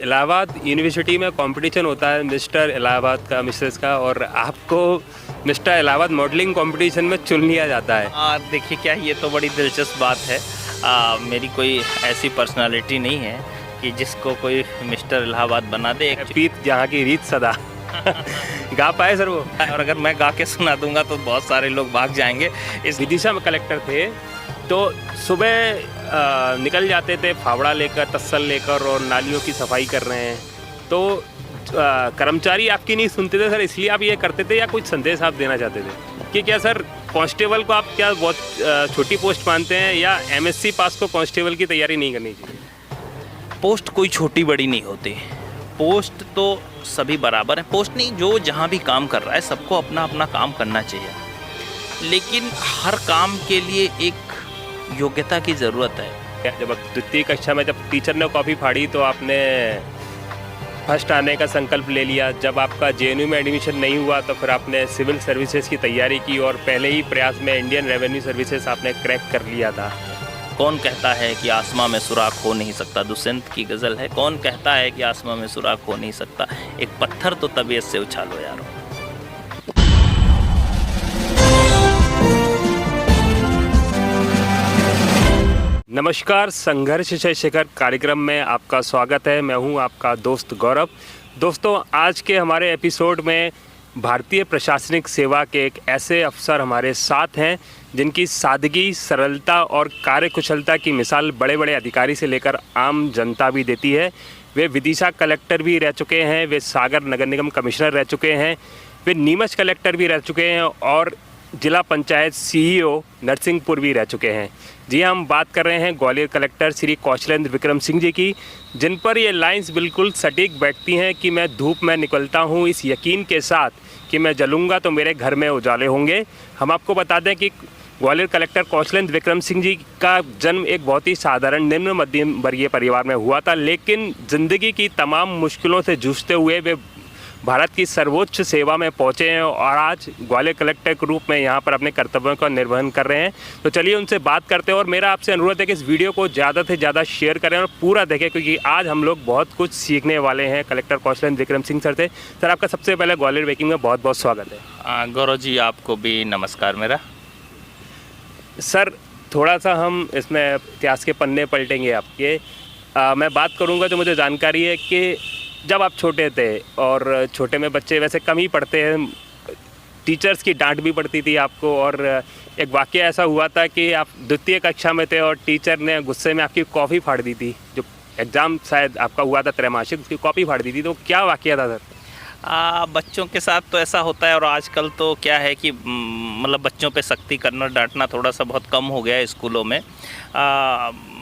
Allahabad university में competition होता है मिस्टर इलाहाबाद का, मिसेस का, और आपको मिस्टर इलाहाबाद मॉडलिंग कंपटीशन में चुन लिया जाता है। देखिए क्या, ये तो बड़ी दिलचस्प बात है। मेरी कोई ऐसी पर्सनालिटी नहीं है कि जिसको कोई मिस्टर इलाहाबाद बना दे। पीत जहाँ की रीत सदा गा पाए सर वो? और अगर मैं गा के सुना दूंगा तो बहुत सारे लोग भाग जाएंगे। इस विदिशा में कलेक्टर थे तो सुबह निकल जाते थे फावड़ा लेकर, तस्सल लेकर, और नालियों की सफाई कर रहे हैं तो कर्मचारी आपकी नहीं सुनते थे सर, इसलिए आप ये करते थे, या कुछ संदेश आप देना चाहते थे कि क्या सर कांस्टेबल को आप क्या बहुत छोटी पोस्ट मानते हैं, या एमएससी पास को कांस्टेबल की तैयारी नहीं करनी चाहिए? पोस्ट कोई छोटी बड़ी नहीं होती, पोस्ट तो सभी बराबर है। पोस्ट नहीं, जो जहाँ भी काम कर रहा है सबको अपना अपना काम करना चाहिए, लेकिन हर काम के लिए एक योग्यता की ज़रूरत है। जब द्वितीय कक्षा में जब टीचर ने कॉपी फाड़ी तो आपने फर्स्ट आने का संकल्प ले लिया। जब आपका जेएनयू में एडमिशन नहीं हुआ तो फिर आपने सिविल सर्विसेज की तैयारी की, और पहले ही प्रयास में इंडियन रेवेन्यू सर्विसेज आपने क्रैक कर लिया था। कौन कहता है कि आसमां में सुराख हो नहीं सकता, दुष्यंत की गज़ल है। कौन कहता है कि आसमां में सुराख हो नहीं सकता, एक पत्थर तो तबीयत से उछालो यारो। नमस्कार, संघर्ष से शिखर कार्यक्रम में आपका स्वागत है। मैं हूं आपका दोस्त गौरव। दोस्तों, आज के हमारे एपिसोड में भारतीय प्रशासनिक सेवा के एक ऐसे अफसर हमारे साथ हैं जिनकी सादगी, सरलता और कार्यकुशलता की मिसाल बड़े बड़े अधिकारी से लेकर आम जनता भी देती है। वे विदिशा कलेक्टर भी रह चुके हैं, वे सागर नगर निगम कमिश्नर रह चुके हैं, वे नीमच कलेक्टर भी रह चुके हैं, और जिला पंचायत सीईओ नरसिंहपुर भी रह चुके हैं। जी, हम बात कर रहे हैं ग्वालियर कलेक्टर श्री कौशलेंद्र विक्रम सिंह जी की, जिन पर ये लाइंस बिल्कुल सटीक बैठती हैं कि मैं धूप में निकलता हूँ इस यकीन के साथ कि मैं जलूँगा तो मेरे घर में उजाले होंगे। हम आपको बता दें कि ग्वालियर कलेक्टर कौशलेंद्र विक्रम सिंह जी का जन्म एक बहुत ही साधारण निम्न मध्यम वर्गीय परिवार में हुआ था, लेकिन ज़िंदगी की तमाम मुश्किलों से जूझते हुए वे भारत की सर्वोच्च सेवा में पहुंचे हैं और आज ग्वालियर कलेक्टर के रूप में यहां पर अपने कर्तव्यों का निर्वहन कर रहे हैं। तो चलिए उनसे बात करते हैं, और मेरा आपसे अनुरोध है कि इस वीडियो को ज़्यादा से ज़्यादा शेयर करें और पूरा देखें, क्योंकि आज हम लोग बहुत कुछ सीखने वाले हैं कलेक्टर कौशलेंद्र विक्रम सिंह सर से। सर, आपका सबसे पहले ग्वालियर वेकिंग में बहुत बहुत स्वागत है। गौरव जी, आपको भी नमस्कार मेरा। सर, थोड़ा सा हम इसमें इतिहास के पन्ने पलटेंगे आपके। मैं बात करूँगा तो मुझे जानकारी है कि जब आप छोटे थे, और छोटे में बच्चे वैसे कम ही पढ़ते हैं, टीचर्स की डांट भी पड़ती थी आपको, और एक वाक़या ऐसा हुआ था कि आप द्वितीय कक्षा में थे और टीचर ने गुस्से में आपकी कॉपी फाड़ दी थी। जो एग्ज़ाम शायद आपका हुआ था त्रैमासिक, उसकी कॉपी फाड़ दी थी, तो क्या वाक़या था सर? बच्चों के साथ तो ऐसा होता है, और आजकल तो क्या है कि मतलब बच्चों पे सख्ती करना, डांटना थोड़ा सा बहुत कम हो गया है स्कूलों में।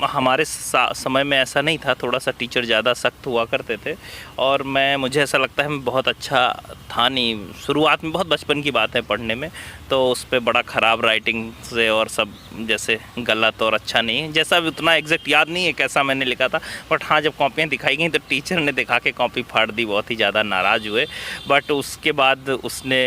हमारे समय में ऐसा नहीं था, थोड़ा सा टीचर ज़्यादा सख्त हुआ करते थे, और मुझे ऐसा लगता है मैं बहुत अच्छा था नहीं। शुरुआत में, बहुत बचपन की बात है, पढ़ने में तो उस पर बड़ा ख़राब राइटिंग से और सब जैसे गलत और अच्छा नहीं, जैसा भी उतना एग्जैक्ट याद नहीं है कैसा मैंने लिखा था। बट हाँ, जब कॉपियाँ दिखाई गई तो टीचर ने दिखा के कॉपी फाड़ दी, बहुत ही ज़्यादा नाराज़ हुए। बट उसके बाद उसने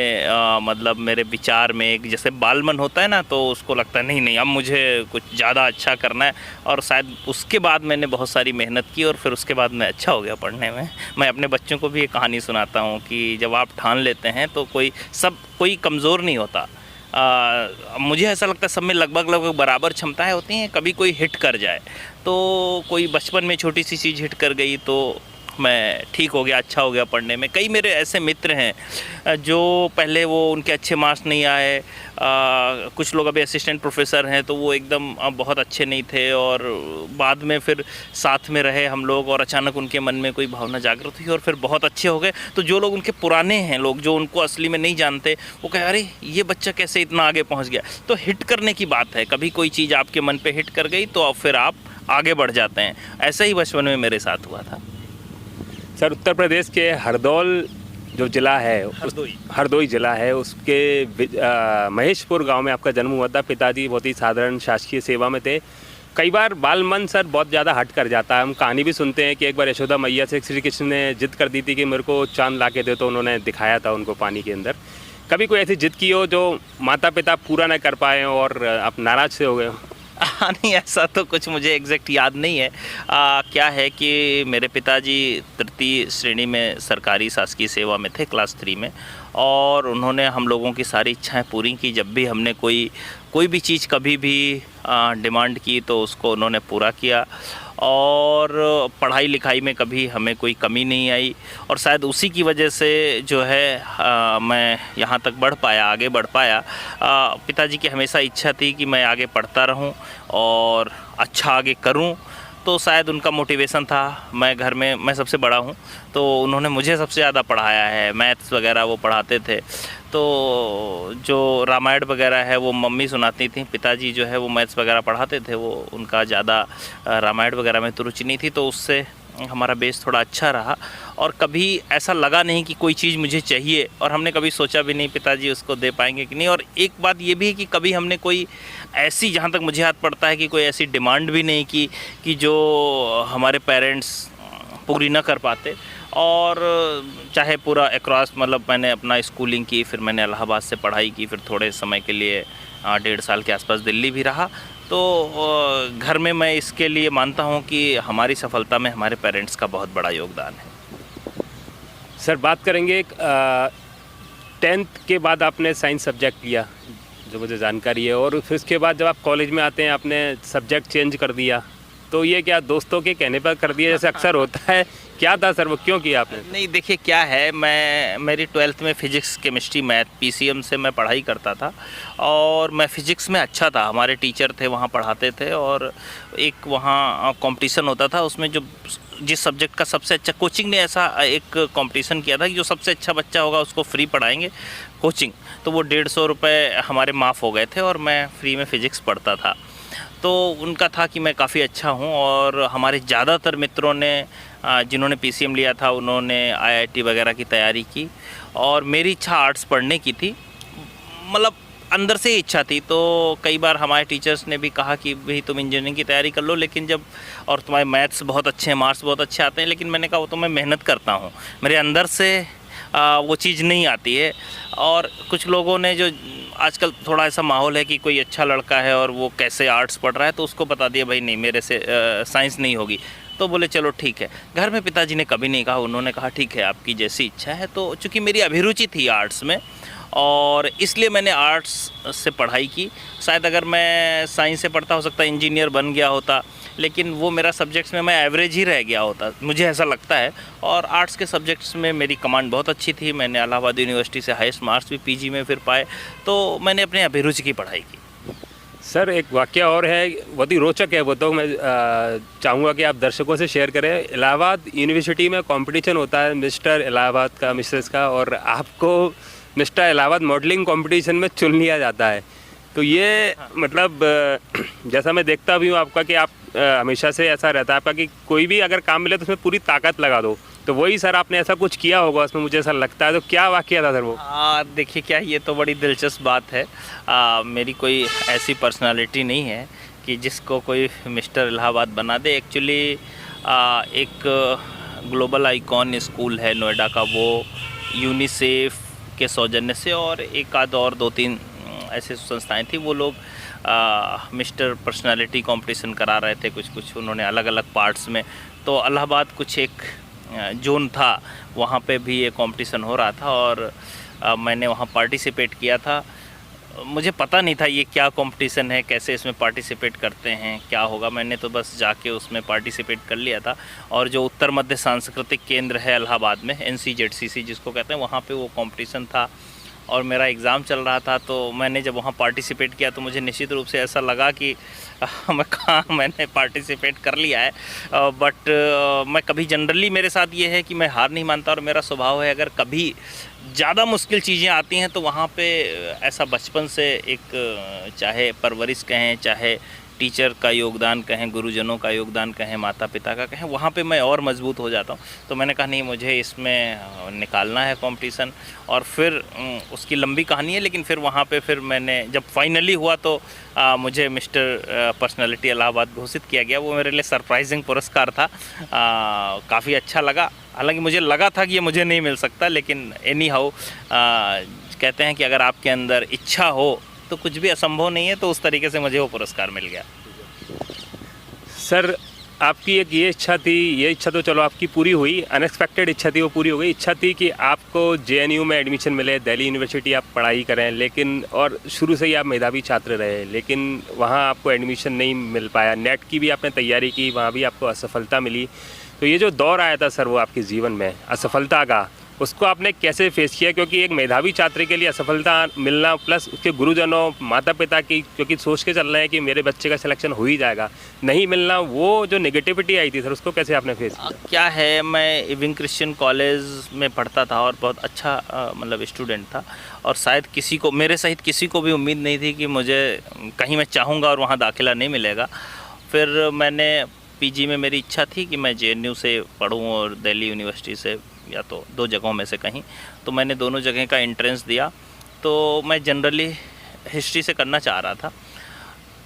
मतलब मेरे विचार में एक जैसे बालमन होता है ना, तो उसको लगता है नहीं अब मुझे कुछ ज़्यादा अच्छा करना है, और शायद उसके बाद मैंने बहुत सारी मेहनत की और फिर उसके बाद मैं अच्छा हो गया पढ़ने में। मैं अपने बच्चों को भी एक कहानी सुनाता हूँ कि जब आप ठान लेते हैं तो कोई कमज़ोर नहीं होता। मुझे ऐसा लगता है सब में लगभग बराबर क्षमताएं होती हैं। कभी कोई हिट कर जाए, तो कोई बचपन में छोटी सी चीज़ हिट कर गई तो मैं ठीक हो गया, अच्छा हो गया पढ़ने में। कई मेरे ऐसे मित्र हैं जो पहले वो उनके अच्छे मार्क्स नहीं आए, कुछ लोग अभी असिस्टेंट प्रोफेसर हैं तो वो एकदम बहुत अच्छे नहीं थे, और बाद में फिर साथ में रहे हम लोग, और अचानक उनके मन में कोई भावना जागृत हुई और फिर बहुत अच्छे हो गए। तो जो लोग उनके पुराने हैं, लोग जो उनको असली में नहीं जानते, वो कहे अरे ये बच्चा कैसे इतना आगे पहुँच गया। तो हिट करने की बात है, कभी कोई चीज़ आपके मन पर हिट कर गई तो फिर आप आगे बढ़ जाते हैं। ऐसा ही बचपन में मेरे साथ हुआ था। सर, उत्तर प्रदेश के हरदौल जो ज़िला है, हरदोई ज़िला है, उसके महेशपुर गांव में आपका जन्म हुआ था। पिताजी बहुत ही साधारण शासकीय सेवा में थे। कई बार बाल मन सर बहुत ज़्यादा हट कर जाता है। हम कहानी भी सुनते हैं कि एक बार यशोदा मैया से श्री कृष्ण ने जिद कर दी थी कि मेरे को चांद ला के दे, तो उन्होंने दिखाया था उनको पानी के अंदर। कभी कोई ऐसी जिद की हो जो माता पिता पूरा न कर पाए और आप नाराज़ से हो गए हो? नहीं, ऐसा तो कुछ मुझे एग्जैक्ट याद नहीं है। क्या है कि मेरे पिताजी तृतीय श्रेणी में सरकारी शासकीय सेवा में थे, क्लास 3 में, और उन्होंने हम लोगों की सारी इच्छाएं पूरी की। जब भी हमने कोई भी चीज़ कभी भी डिमांड की तो उसको उन्होंने पूरा किया, और पढ़ाई लिखाई में कभी हमें कोई कमी नहीं आई। और शायद उसी की वजह से जो है मैं यहाँ तक बढ़ पाया, आगे बढ़ पाया। पिताजी की हमेशा इच्छा थी कि मैं आगे पढ़ता रहूँ और अच्छा आगे करूँ, तो शायद उनका मोटिवेशन था। मैं घर में मैं सबसे बड़ा हूँ, तो उन्होंने मुझे सबसे ज़्यादा पढ़ाया है। मैथ्स वगैरह वो पढ़ाते थे, तो जो रामायण वगैरह है वो मम्मी सुनाती थी। पिताजी जो है वो मैथ्स वगैरह पढ़ाते थे, वो उनका ज़्यादा रामायण वगैरह में तो रुचि नहीं थी, तो उससे हमारा बेस थोड़ा अच्छा रहा। और कभी ऐसा लगा नहीं कि कोई चीज़ मुझे चाहिए, और हमने कभी सोचा भी नहीं पिताजी उसको दे पाएंगे कि नहीं। और एक बात ये भी है कि कभी हमने कोई ऐसी, जहाँ तक मुझे याद पड़ता है, कि कोई ऐसी डिमांड भी नहीं की कि जो हमारे पेरेंट्स पूरी ना कर पाते। और चाहे पूरा अक्रॉस, मतलब मैंने अपना स्कूलिंग की, फिर मैंने इलाहाबाद से पढ़ाई की, फिर थोड़े समय के लिए 1.5 साल के आसपास दिल्ली भी रहा। तो घर में मैं इसके लिए मानता हूँ कि हमारी सफलता में हमारे पेरेंट्स का बहुत बड़ा योगदान है। सर, बात करेंगे 10th के बाद आपने साइंस सब्जेक्ट लिया, जो मुझे जानकारी है, और फिर उसके बाद जब आप कॉलेज में आते हैं आपने सब्जेक्ट चेंज कर दिया, तो ये क्या दोस्तों के कहने पर कर दिया जैसे अक्सर होता है? क्या था सर, वो क्यों किया आपने? नहीं, देखिए क्या है, मेरी 12th में फ़िज़िक्स केमिस्ट्री मैथ पीसीएम से मैं पढ़ाई करता था, और मैं फ़िज़िक्स में अच्छा था। हमारे टीचर थे वहाँ पढ़ाते थे, और एक वहाँ कंपटीशन होता था, उसमें जो जिस सब्जेक्ट का सबसे अच्छा, कोचिंग ने ऐसा एक कंपटीशन किया था कि जो सबसे अच्छा बच्चा होगा उसको फ्री पढ़ाएंगे कोचिंग। तो वो 150 रुपये हमारे माफ़ हो गए थे, और मैं फ्री में फ़िज़िक्स पढ़ता था। तो उनका था कि मैं काफ़ी अच्छा हूँ, और हमारे ज़्यादातर मित्रों ने जिन्होंने पीसीएम लिया था उन्होंने आईआईटी वगैरह की तैयारी की, और मेरी इच्छा आर्ट्स पढ़ने की थी, मतलब अंदर से ही इच्छा थी। तो कई बार हमारे टीचर्स ने भी कहा कि भाई तुम इंजीनियरिंग की तैयारी कर लो, लेकिन जब, और तुम्हारे मैथ्स बहुत अच्छे हैं, मार्क्स बहुत अच्छे आते हैं, लेकिन मैंने कहा वो तो मैं मेहनत करता हूँ, मेरे अंदर से वो चीज़ नहीं आती है। और कुछ लोगों ने, जो आजकल थोड़ा ऐसा माहौल है कि कोई अच्छा लड़का है और वो कैसे आर्ट्स पढ़ रहा है, तो उसको बता दिया भाई नहीं, मेरे से साइंस नहीं होगी। तो बोले चलो ठीक है। घर में पिताजी ने कभी नहीं कहा, उन्होंने कहा ठीक है आपकी जैसी इच्छा है। तो चूँकि मेरी अभिरुचि थी आर्ट्स में, और इसलिए मैंने आर्ट्स से पढ़ाई की। शायद अगर मैं साइंस से पढ़ता, हो सकता है इंजीनियर बन गया होता, लेकिन वो मेरा सब्जेक्ट्स में मैं एवरेज ही रह गया होता, मुझे ऐसा लगता है। और आर्ट्स के सब्जेक्ट्स में मेरी कमांड बहुत अच्छी थी। मैंने इलाहाबाद यूनिवर्सिटी से हाईएस्ट मार्क्स भी पीजी में फिर पाए, तो मैंने अपने अभिरुचि की पढ़ाई की। सर, एक वाकया और है, बहुत ही रोचक है वो, तो मैं चाहूँगा कि आप दर्शकों से शेयर करें। इलाहाबाद यूनिवर्सिटी में कंपटीशन होता है मिस्टर इलाहाबाद का, मिसेस का, और आपको मिस्टर इलाहाबाद मॉडलिंग कंपटीशन में चुन लिया जाता है। तो ये मतलब जैसा मैं देखता भी हूँ आपका, कि आप हमेशा से ऐसा रहता है आपका कि कोई भी अगर काम मिले तो उसमें पूरी ताकत लगा दो। तो वही सर आपने ऐसा कुछ किया होगा उसमें, मुझे ऐसा लगता है। तो क्या वाकया था सर वो? देखिए क्या, ये तो बड़ी दिलचस्प बात है। मेरी कोई ऐसी पर्सनालिटी नहीं है कि जिसको कोई मिस्टर इलाहाबाद बना दे। एक्चुअली एक ग्लोबल आइकॉन स्कूल है नोएडा का, वो यूनिसेफ के सौजन्य से, और एक आध और 2-3 ऐसे संस्थाएं थी, वो लोग मिस्टर पर्सनालिटी कंपटीशन करा रहे थे, कुछ उन्होंने अलग अलग पार्ट्स में। तो इलाहाबाद कुछ एक जोन था, वहाँ पे भी ये कंपटीशन हो रहा था, और मैंने वहाँ पार्टिसिपेट किया था। मुझे पता नहीं था ये क्या कंपटीशन है, कैसे इसमें पार्टिसिपेट करते हैं, क्या होगा। मैंने तो बस जाके उसमें पार्टिसिपेट कर लिया था। और जो उत्तर मध्य सांस्कृतिक केंद्र है इलाहाबाद में, NCZCC जिसको कहते हैं, वहाँ पे वो कंपटीशन था, और मेरा एग्ज़ाम चल रहा था। तो मैंने जब वहाँ पार्टिसिपेट किया तो मुझे निश्चित रूप से ऐसा लगा कि मैंने पार्टिसिपेट कर लिया है। बट मैं कभी, जनरली मेरे साथ ये है कि मैं हार नहीं मानता, और मेरा स्वभाव है अगर कभी ज़्यादा मुश्किल चीज़ें आती हैं तो वहाँ पे ऐसा बचपन से एक, चाहे परवरिश कहें, चाहे टीचर का योगदान कहें, गुरुजनों का योगदान कहें, माता पिता का कहें, वहाँ पे मैं और मजबूत हो जाता हूँ। तो मैंने कहा नहीं, मुझे इसमें निकालना है कंपटीशन। और फिर उसकी लंबी कहानी है, लेकिन फिर वहाँ पे फिर मैंने जब फाइनली हुआ तो मुझे मिस्टर पर्सनालिटी इलाहाबाद घोषित किया गया। वो मेरे लिए सरप्राइजिंग पुरस्कार था, काफ़ी अच्छा लगा। हालांकि मुझे लगा था कि ये मुझे नहीं मिल सकता, लेकिन एनी हाउ कहते हैं कि अगर आपके अंदर इच्छा हो तो कुछ भी असंभव नहीं है, तो उस तरीके से मुझे वो पुरस्कार मिल गया। सर आपकी एक ये इच्छा थी, ये इच्छा तो चलो आपकी पूरी हुई, अनएक्सपेक्टेड इच्छा थी वो पूरी हो गई। इच्छा थी कि आपको जेएनयू में एडमिशन मिले, दिल्ली यूनिवर्सिटी आप पढ़ाई करें, लेकिन और शुरू से ही आप मेधावी छात्र रहे, लेकिन वहाँ आपको एडमिशन नहीं मिल पाया। नेट की भी आपने तैयारी की, वहाँ भी आपको असफलता मिली। तो ये जो दौर आया था सर वो आपके जीवन में असफलता का, उसको आपने कैसे फेस किया? क्योंकि एक मेधावी छात्र के लिए असफलता मिलना प्लस उसके गुरुजनों माता पिता की क्योंकि सोच के चल रहे हैं कि मेरे बच्चे का सिलेक्शन हो ही जाएगा, नहीं मिलना, वो जो नेगेटिविटी आई थी सर उसको कैसे आपने फेस किया? क्या है, मैं इविंग क्रिश्चियन कॉलेज में पढ़ता था और बहुत अच्छा मतलब स्टूडेंट था, और शायद किसी को, मेरे सहित किसी को भी उम्मीद नहीं थी कि मुझे कहीं मैं चाहूँगा और वहाँ दाखिला नहीं मिलेगा। फिर मैंने पीजी में मेरी इच्छा थी कि मैं जेएनयू से पढूं और दिल्ली यूनिवर्सिटी से, या तो दो जगहों में से कहीं। तो मैंने दोनों जगह का एंट्रेंस दिया। तो मैं जनरली हिस्ट्री से करना चाह रहा था,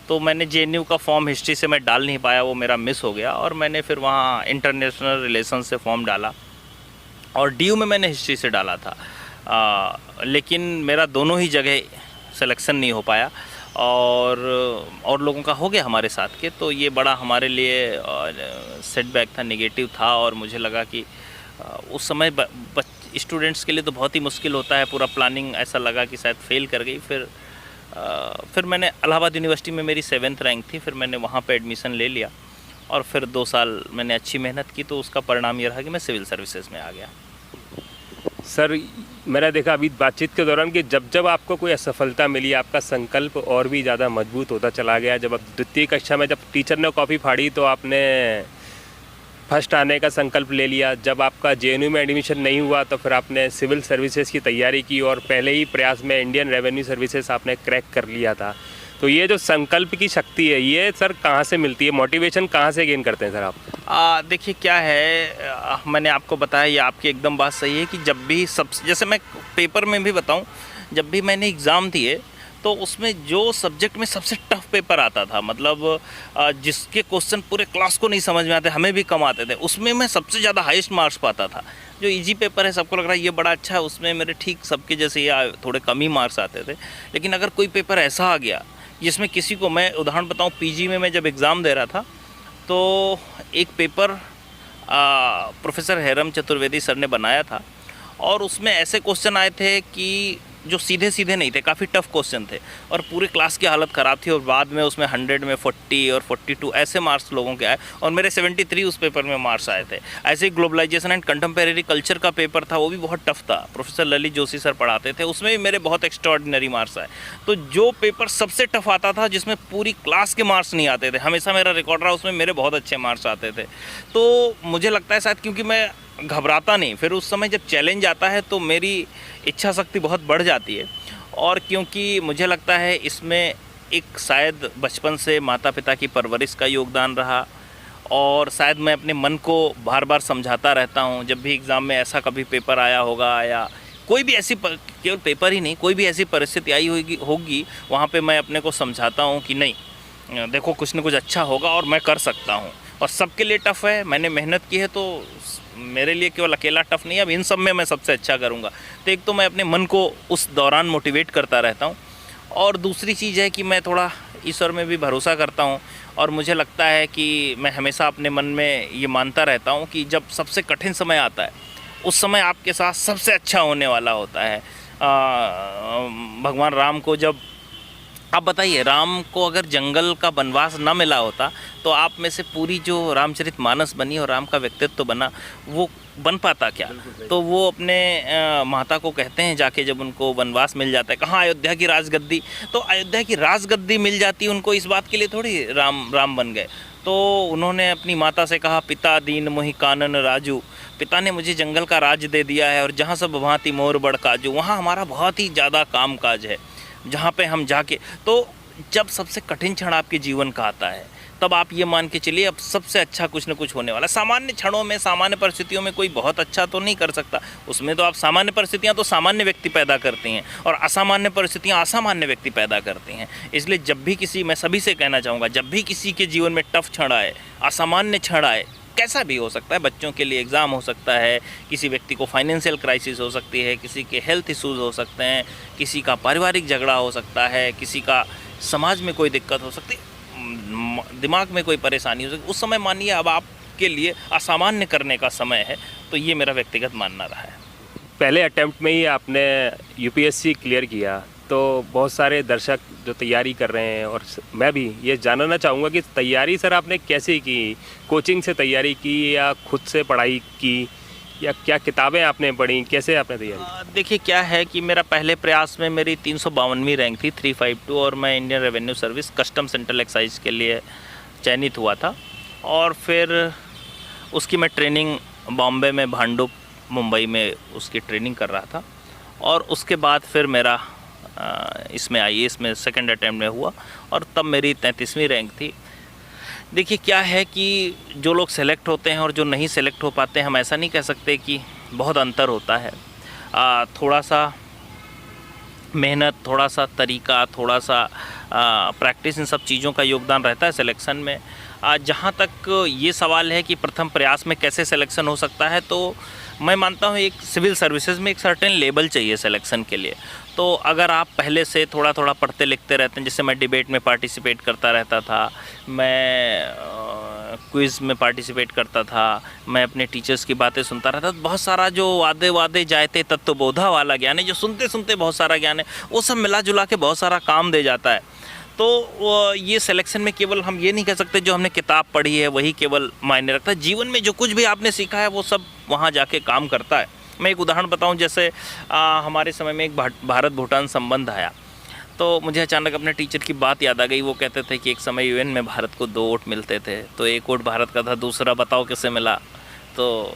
तो मैंने जेएनयू का फॉर्म हिस्ट्री से मैं डाल नहीं पाया, वो मेरा मिस हो गया, और मैंने फिर वहाँ इंटरनेशनल रिलेशन से फॉर्म डाला और डीयू में मैंने हिस्ट्री से डाला था। लेकिन मेरा दोनों ही जगह सिलेक्शन नहीं हो पाया, और लोगों का हो गया हमारे साथ के। तो ये बड़ा हमारे लिए सेटबैक था, नेगेटिव था, और मुझे लगा कि उस समय स्टूडेंट्स के लिए तो बहुत ही मुश्किल होता है, पूरा प्लानिंग ऐसा लगा कि शायद फेल कर गई। फिर मैंने इलाहाबाद यूनिवर्सिटी में मेरी 7th रैंक थी, फिर मैंने वहाँ पे एडमिशन ले लिया, और फिर 2 साल मैंने अच्छी मेहनत की, तो उसका परिणाम ये रहा कि मैं सिविल सर्विसेज में आ गया। सर मैंने देखा अभी बातचीत के दौरान कि जब जब आपको कोई असफलता मिली, आपका संकल्प और भी ज़्यादा मजबूत होता चला गया। जब आप द्वितीय कक्षा में जब टीचर ने कॉपी फाड़ी तो आपने फर्स्ट आने का संकल्प ले लिया। जब आपका जेएनयू में एडमिशन नहीं हुआ तो फिर आपने सिविल सर्विसेज की तैयारी की, और पहले ही प्रयास में इंडियन रेवेन्यू सर्विसेज आपने क्रैक कर लिया था। तो ये जो संकल्प की शक्ति है, ये सर कहाँ से मिलती है? मोटिवेशन कहाँ से गेन करते हैं सर आप? देखिए क्या है, मैंने आपको बताया, ये आपकी एकदम बात सही है कि जब भी जैसे मैं पेपर में भी बताऊं, जब भी मैंने एग्ज़ाम दिए तो उसमें जो सब्जेक्ट में सबसे टफ पेपर आता था, मतलब जिसके क्वेश्चन पूरे क्लास को नहीं समझ में आते, हमें भी कम आते थे, उसमें मैं सबसे ज़्यादा हाईएस्ट मार्क्स पाता था। जो इजी पेपर है सबको लग रहा है ये बड़ा अच्छा है, उसमें मेरे ठीक सबके जैसे ये थोड़े कम ही मार्क्स आते थे। लेकिन अगर कोई पेपर ऐसा आ गया जिसमें किसी को, मैं उदाहरण बताऊं, पीजी में मैं जब एग्ज़ाम दे रहा था तो एक paper professor harem Chaturvedi sir ने बनाया था, और उसमें ऐसे क्वेश्चन आए थे कि जो सीधे सीधे नहीं थे, काफ़ी टफ क्वेश्चन थे, और पूरे क्लास की हालत ख़राब थी, और बाद में उसमें 100 में 40 और 42 ऐसे मार्क्स लोगों के आए, और मेरे 73 उस पेपर में मार्क्स आए थे। ऐसे ही ग्लोबलाइजेशन एंड कंटेम्प्रेरी कल्चर का पेपर था, वो भी बहुत टफ था, प्रोफेसर ललित जोशी सर पढ़ाते थे, उसमें भी मेरे बहुत एक्स्ट्राऑर्डिनरी मार्क्स आए। तो जो पेपर सबसे टफ आता था, जिसमें पूरी क्लास के मार्क्स नहीं आते थे, हमेशा मेरा रिकॉर्ड रहा उसमें मेरे बहुत अच्छे मार्क्स आते थे। तो मुझे लगता है शायद क्योंकि मैं घबराता नहीं, फिर उस समय जब चैलेंज आता है तो मेरी इच्छा शक्ति बहुत बढ़ जाती है, और क्योंकि मुझे लगता है इसमें एक शायद बचपन से माता पिता की परवरिश का योगदान रहा, और शायद मैं अपने मन को बार बार समझाता रहता हूँ। जब भी एग्ज़ाम में ऐसा कभी पेपर आया होगा, या कोई भी ऐसी केवल पेपर ही नहीं, कोई भी ऐसी परिस्थिति आई होगी वहाँ पे मैं अपने को समझाता हूँ कि नहीं, देखो कुछ न कुछ अच्छा होगा और मैं कर सकता हूँ। और सबके लिए टफ़ है, मैंने मेहनत की है, तो मेरे लिए केवल अकेला टफ़ नहीं है, अब इन सब में मैं सबसे अच्छा करूँगा। तो एक तो मैं अपने मन को उस दौरान मोटिवेट करता रहता हूँ, और दूसरी चीज़ है कि मैं थोड़ा ईश्वर में भी भरोसा करता हूँ, और मुझे लगता है कि मैं हमेशा अपने मन में ये मानता रहता हूँ कि जब सबसे कठिन समय आता है, उस समय आपके साथ सबसे अच्छा होने वाला होता है। भगवान राम को जब, आप बताइए, राम को अगर जंगल का वनवास न मिला होता तो आप में से पूरी जो रामचरितमानस बनी और राम का व्यक्तित्व बना, वो बन पाता क्या? तो वो अपने माता को कहते हैं जाके, जब उनको वनवास मिल जाता है, कहाँ अयोध्या की राजगद्दी, तो अयोध्या की राजगद्दी मिल जाती उनको, इस बात के लिए थोड़ी राम बन गए। तो उन्होंने अपनी माता से कहा, पिता दीन मोहि कानन राजू, पिता ने मुझे जंगल का राज दे दिया है, और जहाँ सब भांति मोर बड़ काजू, वहाँ हमारा बहुत ही ज़्यादा काम काज है, जहाँ पे हम जाके। तो जब सबसे कठिन क्षण आपके जीवन का आता है, तब आप ये मान के चलिए अब सबसे अच्छा कुछ न कुछ होने वाला। सामान्य क्षणों में, सामान्य परिस्थितियों में कोई बहुत अच्छा तो नहीं कर सकता, उसमें तो आप सामान्य परिस्थितियाँ तो सामान्य व्यक्ति पैदा करते हैं, और असामान्य परिस्थितियाँ असामान्य व्यक्ति पैदा करते हैं। इसलिए जब भी किसी, मैं सभी से कहना चाहूँगा, जब भी किसी के जीवन में टफ क्षण आए, असामान्य क्षण आए, कैसा भी हो सकता है, बच्चों के लिए एग्ज़ाम हो सकता है, किसी व्यक्ति को फाइनेंशियल क्राइसिस हो सकती है, किसी के हेल्थ इश्यूज़ हो सकते हैं, किसी का पारिवारिक झगड़ा हो सकता है, किसी का समाज में कोई दिक्कत हो सकती है, दिमाग में कोई परेशानी हो सकती, उस समय मानिए अब आपके लिए असामान्य करने का समय है। तो ये मेरा व्यक्तिगत मानना रहा है। पहले अटेम्प्ट में ही आपने यूपीएससी क्लियर किया, तो बहुत सारे दर्शक जो तैयारी कर रहे हैं और मैं भी ये जानना चाहूँगा कि तैयारी सर आपने कैसे की? कोचिंग से तैयारी की या खुद से पढ़ाई की, या क्या किताबें आपने पढ़ी, कैसे आपने तैयारी? देखिए क्या है कि मेरा पहले प्रयास में मेरी 352वीं रैंक थी 352, और मैं Indian revenue service custom central excise के लिए चयनित हुआ था। और फिर उसकी मैं ट्रेनिंग बॉम्बे में, भांडुप, मुंबई में उसकी ट्रेनिंग कर रहा था। और उसके बाद फिर मेरा इसमें IAS में सेकंड अटैम्प्ट में हुआ, और तब मेरी 33वीं रैंक थी। देखिए क्या है कि जो लोग सेलेक्ट होते हैं और जो नहीं सेलेक्ट हो पाते हैं, हम ऐसा नहीं कह सकते कि बहुत अंतर होता है। थोड़ा सा मेहनत, थोड़ा सा तरीका, थोड़ा सा प्रैक्टिस, इन सब चीज़ों का योगदान रहता है सिलेक्शन में। जहाँ तक ये सवाल है कि प्रथम प्रयास में कैसे सिलेक्शन हो सकता है, तो मैं मानता हूँ एक सिविल सर्विसेज में एक सर्टेन लेवल चाहिए सिलेक्शन के लिए। तो अगर आप पहले से थोड़ा थोड़ा पढ़ते लिखते रहते हैं, जैसे मैं डिबेट में पार्टिसिपेट करता रहता था, मैं क्विज़ में पार्टिसिपेट करता था, मैं अपने टीचर्स की बातें सुनता रहता था, बहुत सारा जो वादे जायते तत्वबोधा वाला ज्ञान है, जो सुनते सुनते बहुत सारा ज्ञान है, वो सब मिला जुला के बहुत सारा काम दे जाता है। तो ये सिलेक्शन में केवल हम ये नहीं कह सकते जो हमने किताब पढ़ी है वही केवल मायने रखता है। जीवन में जो कुछ भी आपने सीखा है वो सब वहाँ जाके काम करता है। मैं एक उदाहरण बताऊं, जैसे हमारे समय में एक भारत भूटान संबंध आया, तो मुझे अचानक अपने टीचर की बात याद आ गई। वो कहते थे कि एक समय UN में भारत को 2 वोट मिलते थे, तो एक वोट भारत का था, दूसरा बताओ किसे मिला? तो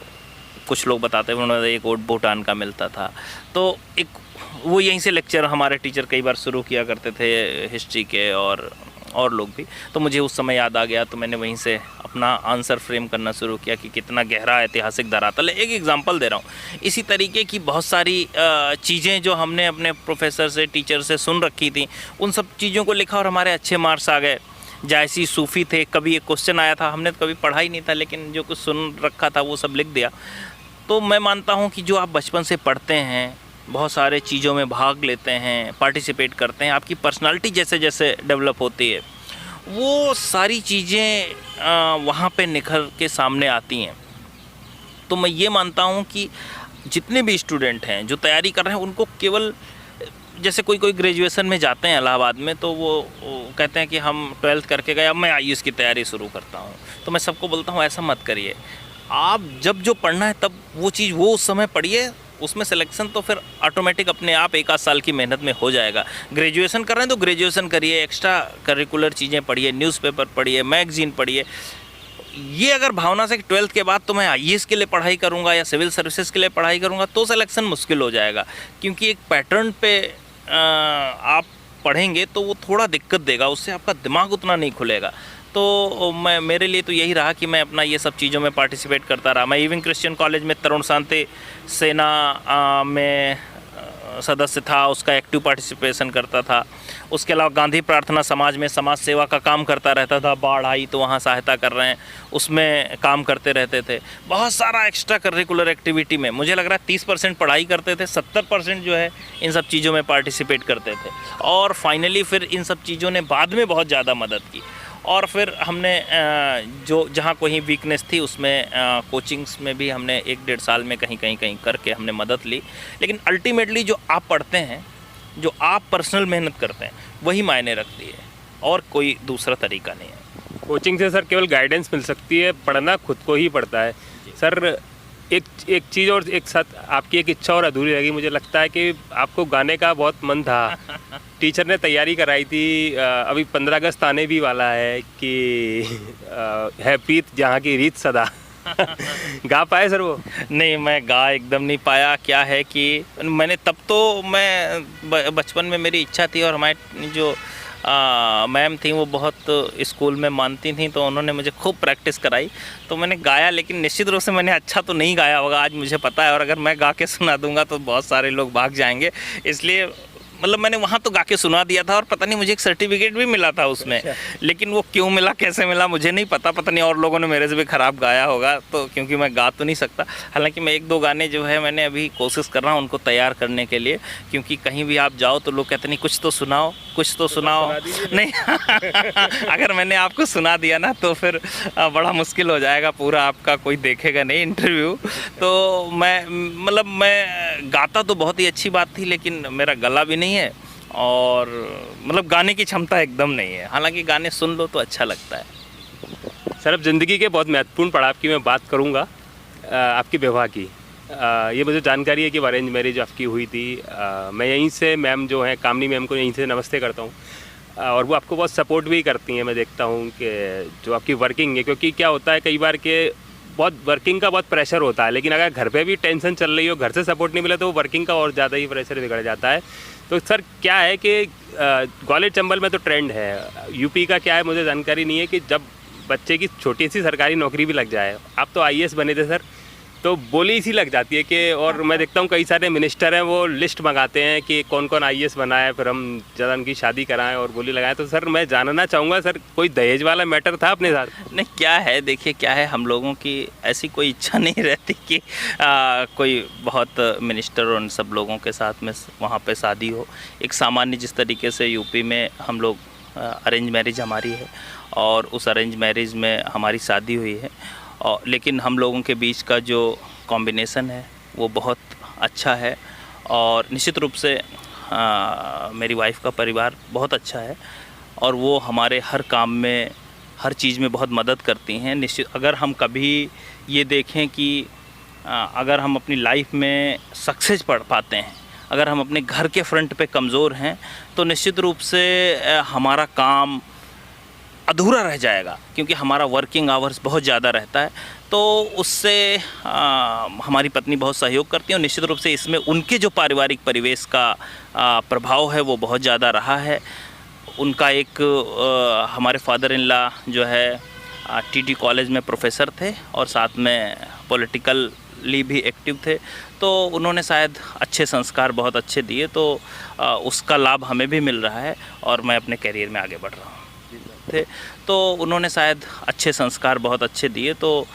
कुछ लोग बताते हैं उन्होंने एक वोट भूटान का मिलता था। तो एक वो यहीं से लेक्चर हमारे टीचर कई बार शुरू किया करते थे हिस्ट्री के, और लोग भी। तो मुझे उस समय याद आ गया, तो मैंने वहीं से अपना आंसर फ्रेम करना शुरू किया कि कितना गहरा ऐतिहासिक धरातल है। एक एग्जांपल दे रहा हूँ, इसी तरीके की बहुत सारी चीज़ें जो हमने अपने प्रोफेसर से, टीचर से सुन रखी थी, उन सब चीज़ों को लिखा और हमारे अच्छे मार्क्स आ गए। जायसी सूफ़ी थे, कभी एक क्वेश्चन आया था, हमने तो कभी पढ़ा ही नहीं था, लेकिन जो कुछ सुन रखा था वो सब लिख दिया। तो मैं मानता हूँ कि जो आप बचपन से पढ़ते हैं, बहुत सारे चीज़ों में भाग लेते हैं, पार्टिसिपेट करते हैं, आपकी पर्सनालिटी जैसे जैसे डेवलप होती है, वो सारी चीज़ें वहाँ पे निखर के सामने आती हैं। तो मैं ये मानता हूँ कि जितने भी स्टूडेंट हैं जो तैयारी कर रहे हैं, उनको केवल जैसे कोई ग्रेजुएशन में जाते हैं इलाहाबाद में, तो वो कहते हैं कि हम 12th करके गए, अब मैं IAS की तैयारी शुरू करता हूँ। तो मैं सबको बोलता हूँ ऐसा मत करिए। आप जब जो पढ़ना है तब वो चीज़ वो उस समय पढ़िए, उसमें सिलेक्शन तो फिर ऑटोमेटिक अपने आप 1 आध साल की मेहनत में हो जाएगा। ग्रेजुएशन कर रहे हैं तो ग्रेजुएशन करिए, एक्स्ट्रा करिकुलर चीज़ें पढ़िए, न्यूज़पेपर पढ़िए, मैगजीन पढ़िए। ये अगर भावना से कि 12th के बाद तो मैं IAS के लिए पढ़ाई करूँगा या सिविल सर्विसेज के लिए पढ़ाई करूँगा, तो सिलेक्शन मुश्किल हो जाएगा। क्योंकि एक पैटर्न पे आप पढ़ेंगे तो वो थोड़ा दिक्कत देगा, उससे आपका दिमाग उतना नहीं खुलेगा। तो मेरे लिए तो यही रहा कि मैं अपना ये सब चीज़ों में पार्टिसिपेट करता रहा। मैं इविंग क्रिश्चियन कॉलेज में तरुण शांति सेना में सदस्य था, उसका एक्टिव पार्टिसिपेशन करता था। उसके अलावा गांधी प्रार्थना समाज में समाज सेवा का काम करता रहता था। बाढ़ आई तो वहाँ सहायता कर रहे हैं, उसमें काम करते रहते थे। बहुत सारा एक्स्ट्रा करिकुलर एक्टिविटी में, मुझे लग रहा है 30% पढ़ाई करते थे, 70% जो है इन सब चीज़ों में पार्टिसिपेट करते थे। और फाइनली फिर इन सब चीज़ों ने बाद में बहुत ज़्यादा मदद की। और फिर हमने जो जहाँ कोई वीकनेस थी उसमें कोचिंग्स में भी हमने 1-1.5 साल में कहीं करके हमने मदद ली। लेकिन अल्टीमेटली जो आप पढ़ते हैं, जो आप पर्सनल मेहनत करते हैं, वही मायने रखती है, और कोई दूसरा तरीका नहीं है। कोचिंग से सर केवल गाइडेंस मिल सकती है, पढ़ना खुद को ही पड़ता है। सर एक चीज़ और एक साथ आपकी एक इच्छा और अधूरी रह गई। मुझे लगता है कि आपको गाने का बहुत मन था। टीचर ने तैयारी कराई थी, अभी 15 अगस्त आने भी वाला है कि है प्रीत जहाँ की रीत सदा। गा पाए सर वो? नहीं, मैं गा एकदम नहीं पाया। क्या है कि मैंने तब तो मैं बचपन में मेरी इच्छा थी, और हमारे जो मैम थी वो बहुत स्कूल में मानती थी, तो उन्होंने मुझे खूब प्रैक्टिस कराई, तो मैंने गाया। लेकिन निश्चित रूप से मैंने अच्छा तो नहीं गाया होगा, आज मुझे पता है। और अगर मैं गा के सुना दूंगा तो बहुत सारे लोग भाग जाएंगे, इसलिए मतलब मैंने वहाँ तो गा के सुना दिया था और पता नहीं मुझे एक सर्टिफिकेट भी मिला था उसमें, लेकिन वो क्यों मिला कैसे मिला मुझे नहीं पता नहीं और लोगों ने मेरे से भी ख़राब गाया होगा, तो क्योंकि मैं गा तो नहीं सकता। हालांकि मैं 1-2 गाने जो है मैंने अभी कोशिश कर रहा हूँ उनको तैयार करने के लिए, क्योंकि कहीं भी आप जाओ तो लोग कहते नहीं कुछ तो सुनाओ कुछ तो सुनाओ, नहीं अगर मैंने आपको सुना दिया ना तो फिर बड़ा मुश्किल हो जाएगा, पूरा आपका कोई देखेगा नहीं इंटरव्यू। तो मैं गाता तो बहुत ही अच्छी बात थी, लेकिन मेरा गला भी नहीं है और मतलब गाने की क्षमता एकदम नहीं है। हालांकि गाने सुन लो तो अच्छा लगता है। सर, अब ज़िंदगी के बहुत महत्वपूर्ण पड़ाव की मैं बात करूंगा, आपके विवाह की। ये मुझे जानकारी है कि अरेंज मैरिज आपकी हुई थी। मैं यहीं से मैम जो हैं कामनी मैम को यहीं से नमस्ते करता हूँ, और वो आपको बहुत सपोर्ट भी करती हैं। मैं देखता हूँ कि जो आपकी वर्किंग है, क्योंकि क्या होता है कई बार के बहुत वर्किंग का बहुत प्रेशर होता है, लेकिन अगर घर पे भी टेंशन चल रही हो, घर से सपोर्ट नहीं मिला तो वर्किंग का और ज़्यादा ही प्रेशर बिगड़ जाता है। तो सर क्या है कि ग्वालियर चंबल में तो ट्रेंड है, यूपी का क्या है मुझे जानकारी नहीं है, कि जब बच्चे की छोटी सी सरकारी नौकरी भी लग जाए, आप तो आईएएस बने थे सर, तो बोली इसी लग जाती है कि, और मैं देखता हूँ कई सारे मिनिस्टर हैं वो लिस्ट मंगाते हैं कि कौन कौन आईएएस बना है, फिर हम ज़्यादा उनकी शादी कराएं और बोली लगाएं। तो सर मैं जानना चाहूँगा सर, कोई दहेज वाला मैटर था अपने साथ? नहीं, क्या है देखिए, क्या है हम लोगों की ऐसी कोई इच्छा नहीं रहती कि कोई बहुत मिनिस्टर और उन सब लोगों के साथ में वहाँ पे शादी हो। एक सामान्य जिस तरीके से यूपी में हम लोग अरेंज मैरिज हमारी है और उस अरेंज मैरिज में हमारी शादी हुई है, और लेकिन हम लोगों के बीच का जो कॉम्बिनेशन है वो बहुत अच्छा है, और निश्चित रूप से मेरी वाइफ का परिवार बहुत अच्छा है और वो हमारे हर काम में हर चीज़ में बहुत मदद करती हैं। निश्चित अगर हम कभी ये देखें कि अगर हम अपनी लाइफ में सक्सेस पढ़ पाते हैं, अगर हम अपने घर के फ्रंट पे कमज़ोर हैं, तो निश्चित रूप से हमारा काम अधूरा रह जाएगा, क्योंकि हमारा वर्किंग आवर्स बहुत ज़्यादा रहता है। तो उससे हमारी पत्नी बहुत सहयोग करती है और निश्चित रूप से इसमें उनके जो पारिवारिक परिवेश का प्रभाव है वो बहुत ज़्यादा रहा है। उनका एक हमारे फादर इन लॉ जो है टीटी कॉलेज में प्रोफेसर थे और साथ में पॉलिटिकली भी एक्टिव थे, तो उन्होंने शायद अच्छे संस्कार बहुत अच्छे दिए, तो उसका लाभ हमें भी मिल रहा है और मैं अपने करियर में आगे बढ़ रहा हूँ। थे तो उन्होंने शायद अच्छे संस्कार बहुत अच्छे दिए, तो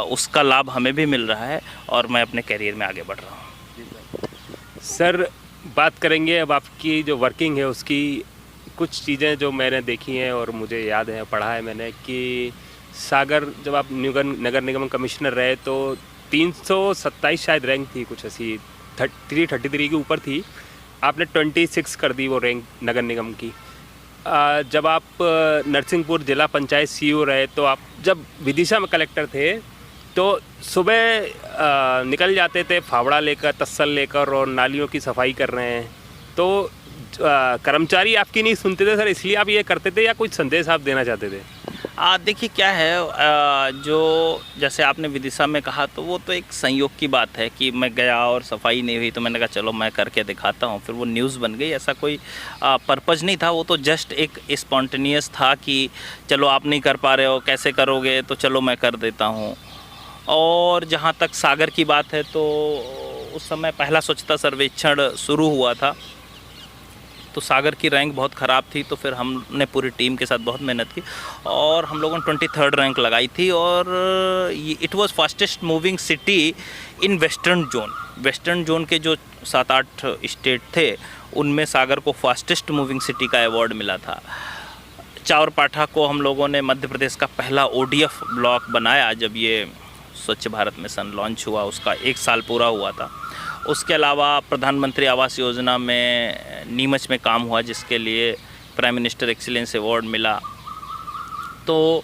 उसका लाभ हमें भी मिल रहा है और मैं अपने करियर में आगे बढ़ रहा हूँ। सर बात करेंगे अब आपकी जो वर्किंग है उसकी। कुछ चीज़ें जो मैंने देखी हैं और मुझे याद है, पढ़ा है मैंने, कि सागर जब आप नगर निगम कमिश्नर रहे तो 327 शायद रैंक थी, कुछ ऐसी 333 के ऊपर थी, आपने 26 कर दी वो रैंक नगर निगम की। जब आप नरसिंहपुर जिला पंचायत सीईओ रहे, तो आप जब विदिशा में कलेक्टर थे तो सुबह निकल जाते थे फावड़ा लेकर, तस्सल लेकर, और नालियों की सफाई कर रहे हैं, तो कर्मचारी आपकी नहीं सुनते थे सर, इसलिए आप ये करते थे या कुछ संदेश आप देना चाहते थे? देखिए क्या है, जो जैसे आपने विदिशा में कहा तो वो तो एक संयोग की बात है कि मैं गया और सफाई नहीं हुई, तो मैंने कहा चलो मैं करके दिखाता हूँ, फिर वो न्यूज़ बन गई। ऐसा कोई पर्पज़ नहीं था, वो तो जस्ट एक स्पॉन्टेनियस था कि चलो आप नहीं कर पा रहे हो, कैसे करोगे, तो चलो मैं कर देता हूँ। और जहाँ तक सागर की बात है, तो उस समय पहला स्वच्छता सर्वेक्षण शुरू हुआ था, तो सागर की रैंक बहुत ख़राब थी, तो फिर हमने पूरी टीम के साथ बहुत मेहनत की और हम लोगों ने 23rd रैंक लगाई थी, और it was fastest moving city in western zone के जो 7-8 स्टेट थे उनमें सागर को फास्टेस्ट मूविंग सिटी का अवार्ड मिला था। चावरपाठा को हम लोगों ने मध्य प्रदेश का पहला ODF ब्लॉक बनाया जब ये स्वच्छ भारत मिशन लॉन्च हुआ, उसका 1 साल पूरा हुआ था। उसके अलावा प्रधानमंत्री आवास योजना में नीमच में काम हुआ, जिसके लिए प्राइम मिनिस्टर एक्सीलेंस अवार्ड मिला। तो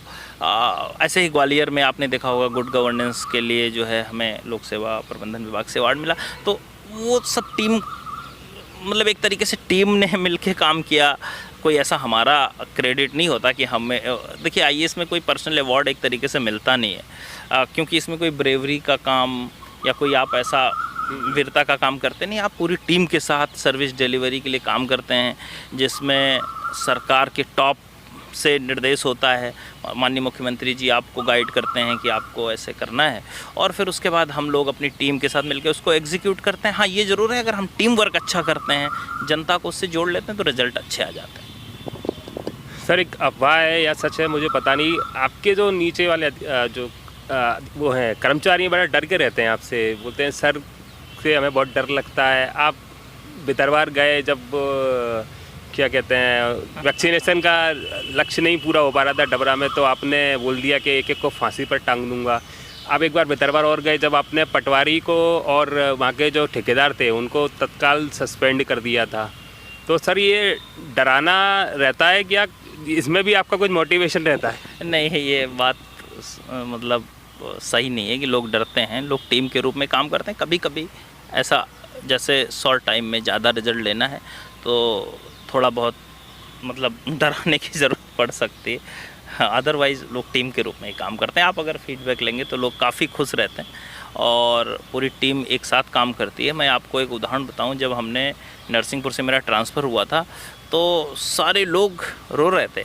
ऐसे ही ग्वालियर में आपने देखा होगा गुड गवर्नेंस के लिए जो है हमें लोक सेवा प्रबंधन विभाग से अवार्ड मिला। तो वो सब टीम, मतलब एक तरीके से टीम ने मिलके काम किया, कोई ऐसा हमारा क्रेडिट नहीं होता कि हमें, देखिए आईएएस में कोई पर्सनल अवार्ड एक तरीके से मिलता नहीं है, क्योंकि इसमें कोई ब्रेवरी का काम या कोई आप ऐसा वीरता का काम करते नहीं, आप पूरी टीम के साथ सर्विस डिलीवरी के लिए काम करते हैं, जिसमें सरकार के टॉप से निर्देश होता है, माननीय मुख्यमंत्री जी आपको गाइड करते हैं कि आपको ऐसे करना है, और फिर उसके बाद हम लोग अपनी टीम के साथ मिलकर उसको एग्जीक्यूट करते हैं। हाँ, ये ज़रूर है, अगर हम टीम वर्क अच्छा करते हैं, जनता को उससे जोड़ लेते हैं, तो रिजल्ट अच्छे आ जाते हैं। सर, एक अफवाह है या सच है मुझे पता नहीं, आपके जो नीचे वाले वो हैं कर्मचारी बड़ा डर के रहते हैं आपसे, बोलते हैं सर से हमें बहुत डर लगता है। आप भितरवार गए जब क्या कहते हैं वैक्सीनेशन का लक्ष्य नहीं पूरा हो पा रहा था डबरा में, तो आपने बोल दिया कि एक एक को फांसी पर टांग दूंगा। आप एक बार भितरवार और गए जब आपने पटवारी को और वहाँ के जो ठेकेदार थे उनको तत्काल सस्पेंड कर दिया था। तो सर, ये डराना रहता है क्या, इसमें भी आपका कुछ मोटिवेशन रहता है? नहीं, ये बात मतलब सही नहीं है कि लोग डरते हैं। लोग टीम के रूप में काम करते हैं। कभी कभी ऐसा, जैसे शॉर्ट टाइम में ज़्यादा रिजल्ट लेना है तो थोड़ा बहुत मतलब डराने की ज़रूरत पड़ सकती है। हाँ, अदरवाइज़ लोग टीम के रूप में ही काम करते हैं। आप अगर फीडबैक लेंगे तो लोग काफ़ी खुश रहते हैं और पूरी टीम एक साथ काम करती है। मैं आपको एक उदाहरण बताऊं, जब हमने नरसिंहपुर से मेरा ट्रांसफ़र हुआ था तो सारे लोग रो रहे थे।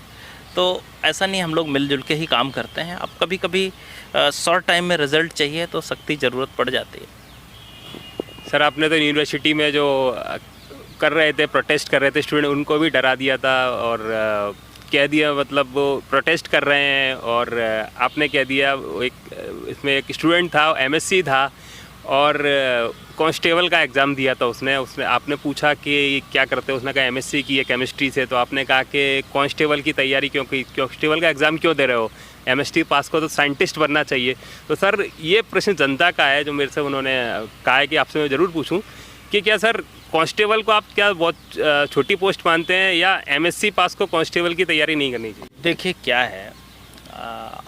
तो ऐसा नहीं, हम लोग मिलजुल के ही काम करते हैं। अब कभी कभी शॉर्ट टाइम में रिज़ल्ट चाहिए तो सख्त की ज़रूरत पड़ जाती है। सर, आपने तो यूनिवर्सिटी में जो कर रहे थे, प्रोटेस्ट कर रहे थे स्टूडेंट, उनको भी डरा दिया था और कह दिया, मतलब वो प्रोटेस्ट कर रहे हैं और आपने कह दिया, इसमें एक स्टूडेंट था, एमएससी था और कांस्टेबल का एग्ज़ाम दिया था उसने आपने पूछा कि क्या करते हो, उसने कहा एमएससी की है केमिस्ट्री से। तो आपने कहा कि कांस्टेबल की तैयारी क्यों की, कांस्टेबल का एग्ज़ाम क्यों दे रहे हो, एमएसटी पास को तो साइंटिस्ट बनना चाहिए। तो सर, ये प्रश्न जनता का है जो मेरे से उन्होंने कहा है कि आपसे मैं ज़रूर पूछूं कि क्या सर कांस्टेबल को आप क्या बहुत छोटी पोस्ट मानते हैं या एमएससी पास को कांस्टेबल की तैयारी नहीं करनी चाहिए? देखिए क्या है,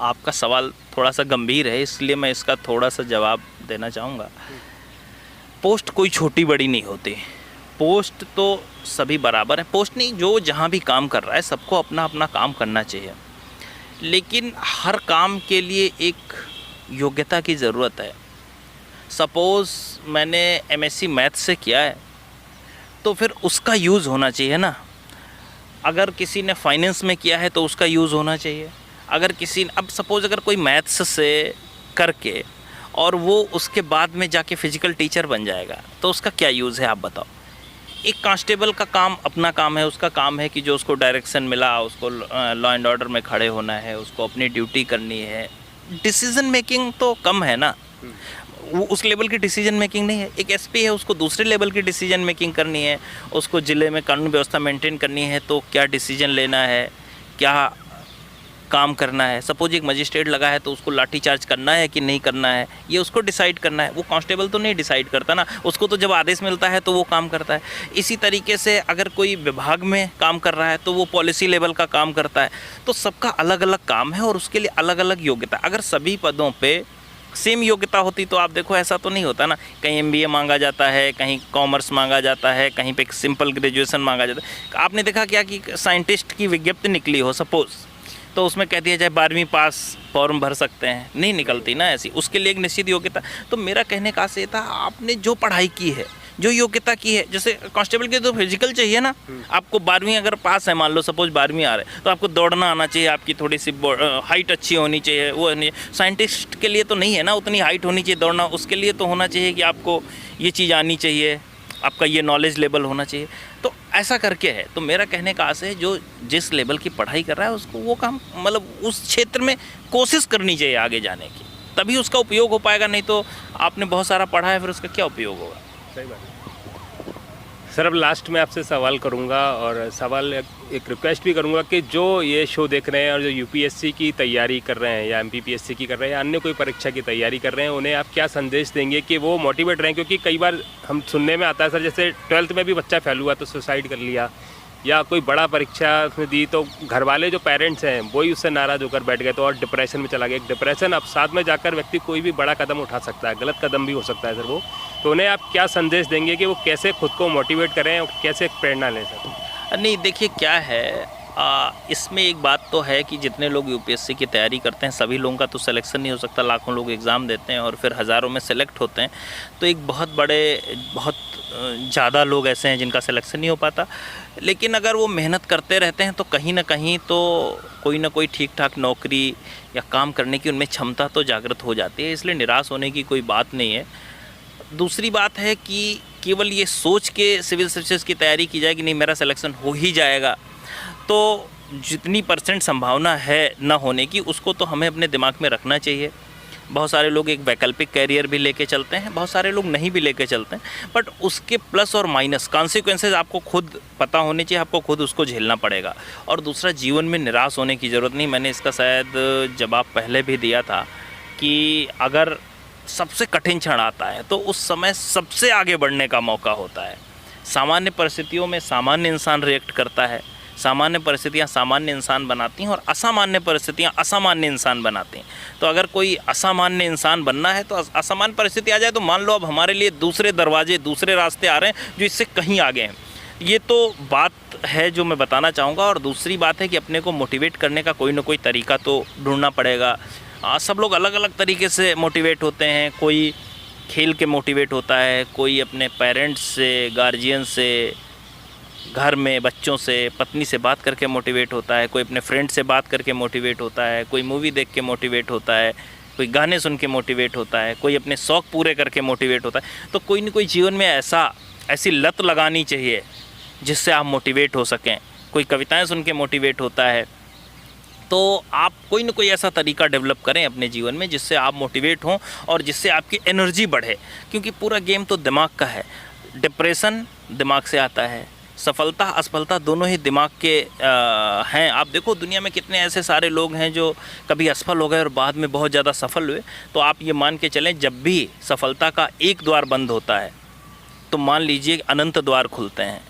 आपका सवाल थोड़ा सा गंभीर है, इसलिए मैं इसका थोड़ा सा जवाब देना चाहूँगा। पोस्ट कोई छोटी बड़ी नहीं होती, पोस्ट तो सभी बराबर है। पोस्ट नहीं, जो जहाँ भी काम कर रहा है सबको अपना अपना काम करना चाहिए, लेकिन हर काम के लिए एक योग्यता की ज़रूरत है। सपोज़ मैंने एमएससी मैथ से किया है तो फिर उसका यूज़ होना चाहिए ना। अगर किसी ने फाइनेंस में किया है तो उसका यूज़ होना चाहिए। अगर किसी, अब सपोज़ अगर कोई मैथ्स से करके और वो उसके बाद में जाके फिजिकल टीचर बन जाएगा तो उसका क्या यूज़ है, आप बताओ। एक कांस्टेबल का काम अपना काम है, उसका काम है कि जो उसको डायरेक्शन मिला, उसको लॉ एंड ऑर्डर में खड़े होना है, उसको अपनी ड्यूटी करनी है। डिसीजन मेकिंग तो कम है ना, वो उस लेवल की डिसीजन मेकिंग नहीं है। एक एसपी है, उसको दूसरे लेवल की डिसीजन मेकिंग करनी है, उसको ज़िले में कानून व्यवस्था मेंटेन करनी है, तो क्या डिसीजन लेना है, क्या काम करना है। सपोज एक मजिस्ट्रेट लगा है तो उसको लाठी चार्ज करना है कि नहीं करना है, ये उसको डिसाइड करना है। वो कांस्टेबल तो नहीं डिसाइड करता ना, उसको तो जब आदेश मिलता है तो वो काम करता है। इसी तरीके से अगर कोई विभाग में काम कर रहा है तो वो पॉलिसी लेवल का काम करता है। तो सबका अलग अलग काम है और उसके लिए अलग अलग योग्यता। अगर सभी पदों पे सेम योग्यता होती तो आप देखो ऐसा तो नहीं होता ना, कहीं एमबीए मांगा जाता है, कहीं कॉमर्स मांगा जाता है, कहीं पे सिंपल ग्रेजुएशन मांगा जाता है। आपने देखा क्या कि साइंटिस्ट की विज्ञप्ति निकली हो सपोज़, तो उसमें कह दिया जाए 12वीं पास फॉर्म भर सकते हैं, नहीं निकलती ना ऐसी, उसके लिए एक निश्चित योग्यता। तो मेरा कहने का से था, आपने जो पढ़ाई की है, जो योग्यता की है, जैसे कांस्टेबल के तो फिजिकल चाहिए ना, आपको 12वीं अगर पास है, मान लो सपोज 12वीं आ रहे, तो आपको दौड़ना आना चाहिए, आपकी थोड़ी सी हाइट अच्छी होनी चाहिए, वो नहीं। साइंटिस्ट के लिए तो नहीं है ना उतनी हाइट होनी चाहिए दौड़ना, उसके लिए तो होना चाहिए कि आपको ये चीज़ आनी चाहिए, आपका ये नॉलेज लेवल होना चाहिए। तो ऐसा करके है। तो मेरा कहने का आशय है, जो जिस लेवल की पढ़ाई कर रहा है उसको वो काम, मतलब उस क्षेत्र में कोशिश करनी चाहिए आगे जाने की, तभी उसका उपयोग हो पाएगा। नहीं तो आपने बहुत सारा पढ़ा है, फिर उसका क्या उपयोग होगा। सही बात है। सर, अब लास्ट में आपसे सवाल करूंगा और सवाल एक रिक्वेस्ट भी करूंगा कि जो ये शो देख रहे हैं और जो यूपीएससी की तैयारी कर रहे हैं या एमपीपीएससी की कर रहे हैं या अन्य कोई परीक्षा की तैयारी कर रहे हैं, उन्हें आप क्या संदेश देंगे कि वो मोटिवेट रहें? क्योंकि कई बार हम सुनने में आता है सर, जैसे 12th में भी बच्चा फेल हुआ तो सुसाइड कर लिया, या कोई बड़ा परीक्षा उसने दी तो घर वाले जो पेरेंट्स हैं वही उससे नाराज़ होकर बैठ गए तो और डिप्रेशन में चला गया। एक डिप्रेशन अब साथ में जाकर व्यक्ति कोई भी बड़ा कदम उठा सकता है, गलत कदम भी हो सकता है सर वो। तो उन्हें आप क्या संदेश देंगे कि वो कैसे खुद को मोटिवेट करें और कैसे प्रेरणा लें सर? नहीं, देखिए क्या है, इसमें एक बात तो है कि जितने लोग यूपीएससी की तैयारी करते हैं सभी लोगों का तो सिलेक्शन नहीं हो सकता। लाखों लोग एग्ज़ाम देते हैं और फिर हज़ारों में सेलेक्ट होते हैं। तो एक बहुत ज़्यादा लोग ऐसे हैं जिनका सिलेक्शन नहीं हो पाता। लेकिन अगर वो मेहनत करते रहते हैं तो कहीं ना कहीं तो कोई ना कोई ठीक ठाक नौकरी या काम करने की उनमें क्षमता तो जागृत हो जाती है। इसलिए निराश होने की कोई बात नहीं है। दूसरी बात है कि केवल ये सोच के सिविल सर्विसेज की तैयारी की जाए कि नहीं मेरा सिलेक्शन हो ही जाएगा, तो जितनी परसेंट संभावना है ना होने की उसको तो हमें अपने दिमाग में रखना चाहिए। बहुत सारे लोग एक वैकल्पिक कैरियर भी लेके चलते हैं, बहुत सारे लोग नहीं भी लेके चलते हैं, बट उसके प्लस और माइनस कॉन्सिक्वेंसेस आपको खुद पता होने चाहिए, आपको खुद उसको झेलना पड़ेगा। और दूसरा, जीवन में निराश होने की ज़रूरत नहीं। मैंने इसका शायद जवाब पहले भी दिया था कि अगर सबसे कठिन क्षण आता है तो उस समय सबसे आगे बढ़ने का मौका होता है। सामान्य परिस्थितियों में सामान्य इंसान रिएक्ट करता है, सामान्य परिस्थितियाँ सामान्य इंसान बनाती हैं और असामान्य परिस्थितियाँ असामान्य इंसान बनाती हैं। तो अगर कोई असामान्य इंसान बनना है तो असामान्य परिस्थिति आ जाए तो मान लो अब हमारे लिए दूसरे दरवाजे, दूसरे रास्ते आ रहे हैं जो इससे कहीं आगे हैं। ये तो बात है जो मैं बताना चाहूँगा। और दूसरी बात है कि अपने को मोटिवेट करने का कोई ना कोई तरीका तो ढूंढना पड़ेगा। सब लोग अलग अलग तरीके से मोटिवेट होते हैं। कोई खेल के मोटिवेट होता है, कोई अपने पेरेंट्स से, गार्जियन से, घर में बच्चों से, पत्नी से बात करके मोटिवेट होता है, कोई अपने फ्रेंड से बात करके मोटिवेट होता है, कोई मूवी देख के मोटिवेट होता है, कोई गाने सुन के मोटिवेट होता है, कोई अपने शौक़ पूरे करके मोटिवेट होता है। तो कोई ना कोई जीवन में ऐसी लत लगानी चाहिए जिससे आप मोटिवेट हो सकें। कोई कविताएं सुन के मोटिवेट होता है। तो आप कोई ना कोई ऐसा तरीका डेवलप करें अपने जीवन में जिससे आप मोटिवेट हों और जिससे आपकी एनर्जी बढ़े, क्योंकि पूरा गेम तो दिमाग का है। डिप्रेशन दिमाग से आता है, सफलता असफलता दोनों ही दिमाग के हैं। आप देखो दुनिया में कितने ऐसे सारे लोग हैं जो कभी असफल हो गए और बाद में बहुत ज़्यादा सफल हुए। तो आप ये मान के चलें, जब भी सफलता का एक द्वार बंद होता है तो मान लीजिए अनंत द्वार खुलते हैं।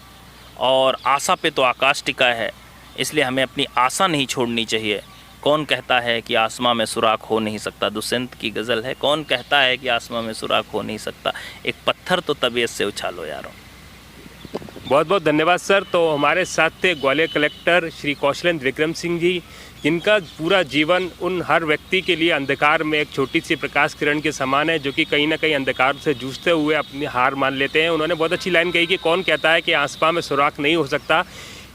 और आशा पे तो आकाश टिका है, इसलिए हमें अपनी आशा नहीं छोड़नी चाहिए। कौन कहता है कि आसमां में सुराख हो नहीं सकता, दुष्यंत की गज़ल है। कौन कहता है कि आसमां में सुराख हो नहीं सकता, एक पत्थर तो तबीयत से उछालो यारों। बहुत बहुत धन्यवाद सर। तो हमारे साथ थे ग्वालियर कलेक्टर श्री कौशलेंद्र विक्रम सिंह जी, जिनका पूरा जीवन उन हर व्यक्ति के लिए अंधकार में एक छोटी सी प्रकाश किरण के समान है, जो कि कहीं ना कहीं अंधकार से जूझते हुए अपनी हार मान लेते हैं। उन्होंने बहुत अच्छी लाइन कही कि कौन कहता है कि आसमां में सुराख नहीं हो सकता,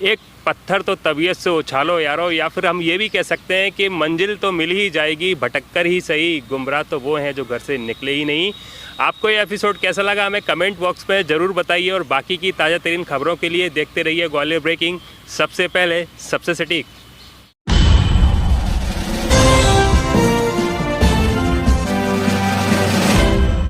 एक पत्थर तो तबीयत से उछालो यारो। या फिर हम ये भी कह सकते हैं कि मंजिल तो मिल ही जाएगी, भटक कर ही सही, गुमराह तो वो हैं जो घर से निकले ही नहीं। आपको ये एपिसोड कैसा लगा हमें कमेंट बॉक्स में ज़रूर बताइए। और बाकी की ताज़ा तरीन खबरों के लिए देखते रहिए ग्वालियर ब्रेकिंग, सबसे पहले सबसे सटीक।